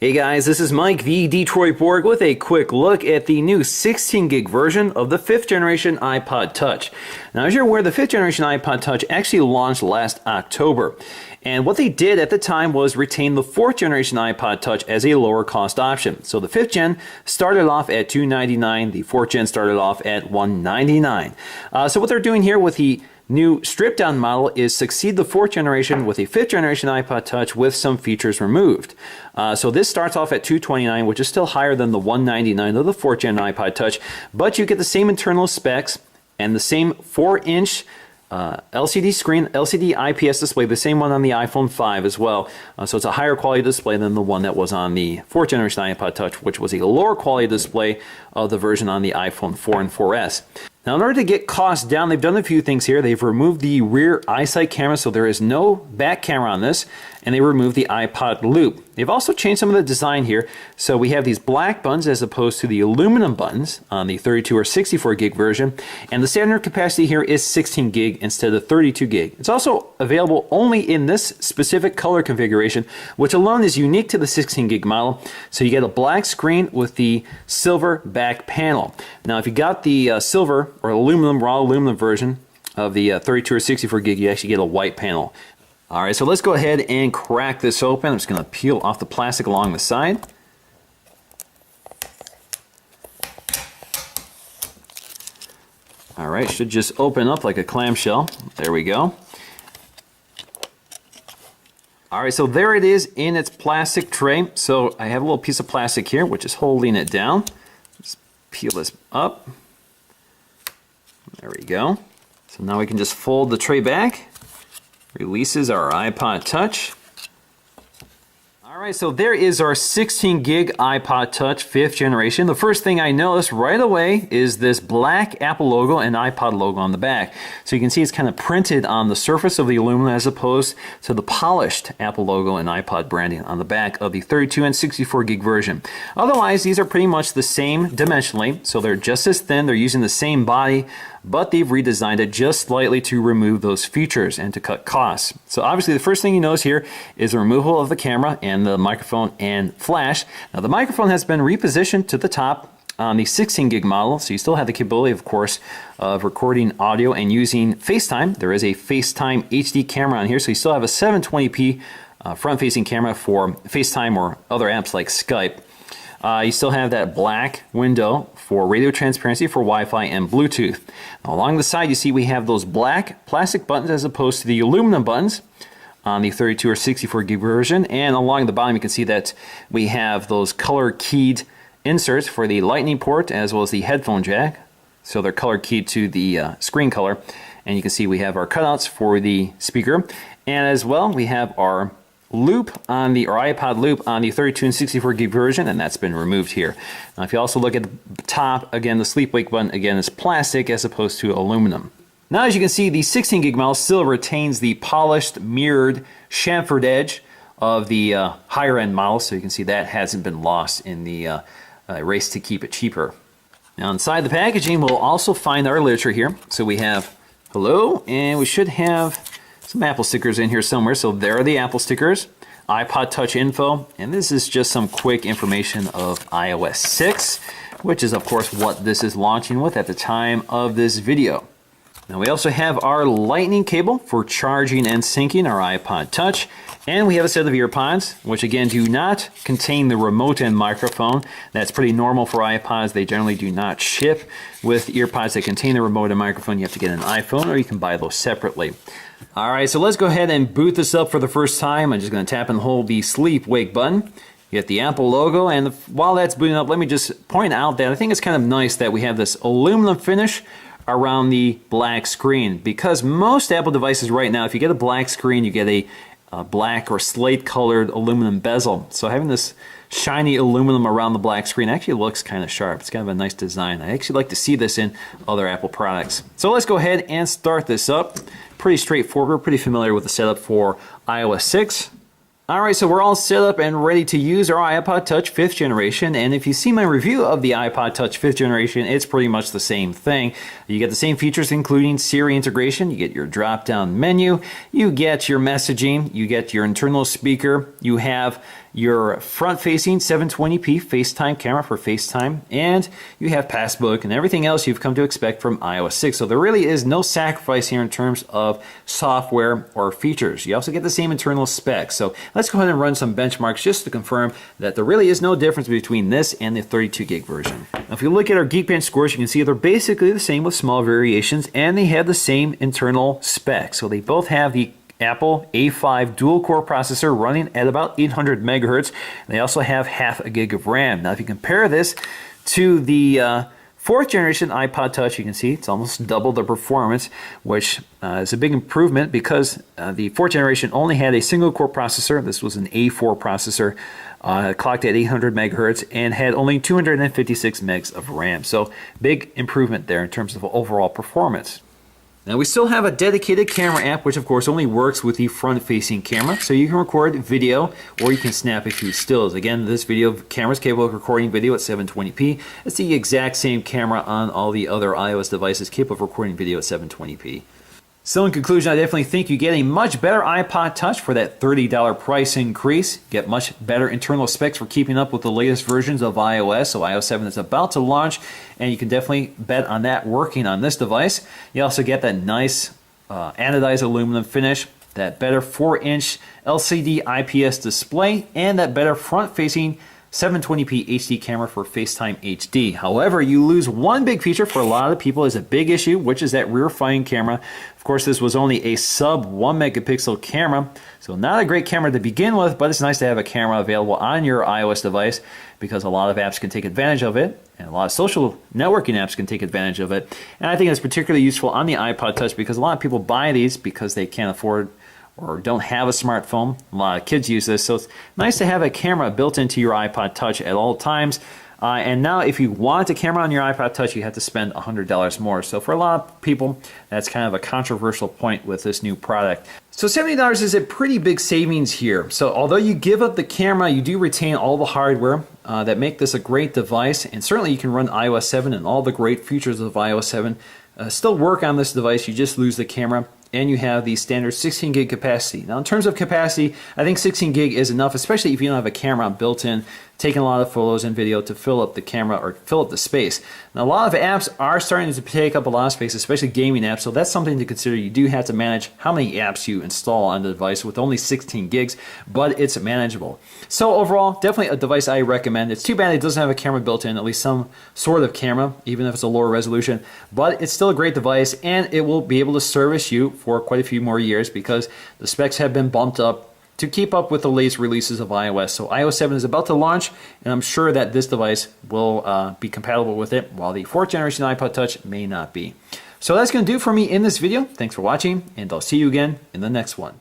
Hey guys, this is Mike the Detroit Borg with a quick look at the new 16 gig version of the 5th generation iPod Touch. Now as you're aware, the 5th generation iPod Touch actually launched last October. And what they did at the time was retain the 4th generation iPod Touch as a lower cost option. So the 5th gen started off at $299, the 4th gen started off at $199. So what they're doing here with the new stripped down model is succeed the 4th generation with a 5th generation iPod Touch with some features removed. So this starts off at $229, which is still higher than the $199 of the 4th gen iPod Touch, but you get the same internal specs and the same 4-inch LCD screen, LCD IPS display, the same one on the iPhone 5 as well. So it's a higher quality display than the one that was on the 4th generation iPod Touch, which was a lower quality display of the version on the iPhone 4 and 4S. Now, in order to get costs down, they've done a few things here. They've removed the rear eyesight camera, so there is no back camera on this, and they removed the iPod loop. They've also changed some of the design here. So we have these black buttons as opposed to the aluminum buttons on the 32 or 64 gig version, and the standard capacity here is 16 gig instead of 32 gig. It's also available only in this specific color configuration, which alone is unique to the 16 gig model. So you get a black screen with the silver back panel. Now, if you got the silver or aluminum, raw aluminum version of the 32 or 64 gig, you actually get a white panel. All right, so let's go ahead and crack this open. I'm just going to peel off the plastic along the side. All right, should just open up like a clamshell. There we go. All right, so there it is in its plastic tray. So I have a little piece of plastic here, which is holding it down. Just peel this up. There we go. So now we can just fold the tray back. Releases our iPod Touch. Alright, so there is our 16 gig iPod Touch 5th generation. The first thing I noticed right away is this black Apple logo and iPod logo on the back. So you can see it's kind of printed on the surface of the aluminum as opposed to the polished Apple logo and iPod branding on the back of the 32 and 64 gig version. Otherwise, these are pretty much the same dimensionally, so they're just as thin, they're using the same body, but they've redesigned it just slightly to remove those features and to cut costs. So obviously the first thing you notice here is the removal of the camera and the microphone and flash. Now the microphone has been repositioned to the top on the 16 gig model, so you still have the capability, of course, of recording audio and using FaceTime. There is a FaceTime HD camera on here, so you still have a 720p front-facing camera for FaceTime or other apps like Skype. You still have that black window for radio transparency for Wi-Fi and Bluetooth. Now, along the side, you see we have those black plastic buttons as opposed to the aluminum buttons on the 32 or 64 gig version. And along the bottom, you can see that we have those color-keyed inserts for the lightning port as well as the headphone jack. So they're color-keyed to the screen color. And you can see we have our cutouts for the speaker. And as well, we have our loop on the, or iPod loop on the 32 and 64 gig version, and that's been removed here. Now if you also look at the top, again the sleep wake button again is plastic as opposed to aluminum. Now as you can see, the 16 gig model still retains the polished mirrored chamfered edge of the higher end model, so you can see that hasn't been lost in the race to keep it cheaper. Now inside the packaging we'll also find our literature here. So we have hello, and we should have some Apple stickers in here somewhere. So there are the Apple stickers, iPod Touch info, and this is just some quick information of iOS 6, which is of course what this is launching with at the time of this video. Now we also have our lightning cable for charging and syncing our iPod Touch, and we have a set of earpods, which again do not contain the remote and microphone. That's pretty normal for iPods. They generally do not ship with earpods that contain the remote and microphone. You have to get an iPhone or you can buy those separately. Alright, so let's go ahead and boot this up for the first time. I'm just going to tap and hold the sleep wake button. You get the Apple logo, and while that's booting up, let me just point out that I think it's kind of nice that we have this aluminum finish around the black screen, because most Apple devices right now, if you get a black screen, you get a black or slate colored aluminum bezel. So having this shiny aluminum around the black screen actually looks kind of sharp. It's kind of a nice design. I actually like to see this in other Apple products. So let's go ahead and start this up. Pretty straightforward. We're pretty familiar with the setup for iOS 6. Alright, so we're all set up and ready to use our iPod Touch 5th generation, and if you see my review of the iPod Touch 5th generation, it's pretty much the same thing. You get the same features including Siri integration, you get your drop-down menu, you get your messaging, you get your internal speaker, you have your front-facing 720p FaceTime camera for FaceTime, and you have Passbook and everything else you've come to expect from iOS 6. So there really is no sacrifice here in terms of software or features. You also get the same internal specs. So let's go ahead and run some benchmarks just to confirm that there really is no difference between this and the 32 gig version. Now, if you look at our Geekbench scores, you can see they're basically the same with small variations, and they have the same internal specs. So they both have the Apple A5 dual-core processor running at about 800 megahertz. They also have half a gig of RAM. Now, if you compare this to the fourth generation iPod Touch, you can see it's almost double the performance, which is a big improvement because the fourth generation only had a single-core processor. This was an A4 processor, clocked at 800 megahertz, and had only 256 megs of RAM. So big improvement there in terms of overall performance. Now we still have a dedicated camera app, which of course only works with the front-facing camera, so you can record video or you can snap a few stills. Again, this video camera is capable of recording video at 720p. It's the exact same camera on all the other iOS devices capable of recording video at 720p. So in conclusion, I definitely think you get a much better iPod Touch for that $30 price increase. Get much better internal specs for keeping up with the latest versions of iOS. So iOS 7 is about to launch, and you can definitely bet on that working on this device. You also get that nice anodized aluminum finish, that better 4-inch LCD IPS display, and that better front-facing 720p HD camera for FaceTime HD. However, you lose one big feature for a lot of people is a big issue, which is that rear-facing camera. Of course, this was only a sub 1 megapixel camera, so not a great camera to begin with, but it's nice to have a camera available on your iOS device because a lot of apps can take advantage of it, and a lot of social networking apps can take advantage of it. And I think it's particularly useful on the iPod Touch because a lot of people buy these because they can't afford or don't have a smartphone. A lot of kids use this, so it's nice to have a camera built into your iPod Touch at all times. And now if you want a camera on your iPod Touch, you have to spend $100 more. So for a lot of people, that's kind of a controversial point with this new product. So $70 is a pretty big savings here. So although you give up the camera, you do retain all the hardware that make this a great device. And certainly you can run iOS 7 and all the great features of iOS 7 still work on this device. You just lose the camera, and you have the standard 16 gig capacity. Now in terms of capacity, I think 16 gig is enough, especially if you don't have a camera built in, taking a lot of photos and video to fill up the camera or fill up the space. Now a lot of apps are starting to take up a lot of space, especially gaming apps, so that's something to consider. You do have to manage how many apps you install on the device with only 16 gigs, but it's manageable. So overall, definitely a device I recommend. It's too bad it doesn't have a camera built in, at least some sort of camera, even if it's a lower resolution, but it's still a great device, and it will be able to service you for quite a few more years because the specs have been bumped up to keep up with the latest releases of iOS. So iOS 7 is about to launch, and I'm sure that this device will be compatible with it, while the 4th generation iPod Touch may not be. So that's going to do it for me in this video. Thanks for watching, and I'll see you again in the next one.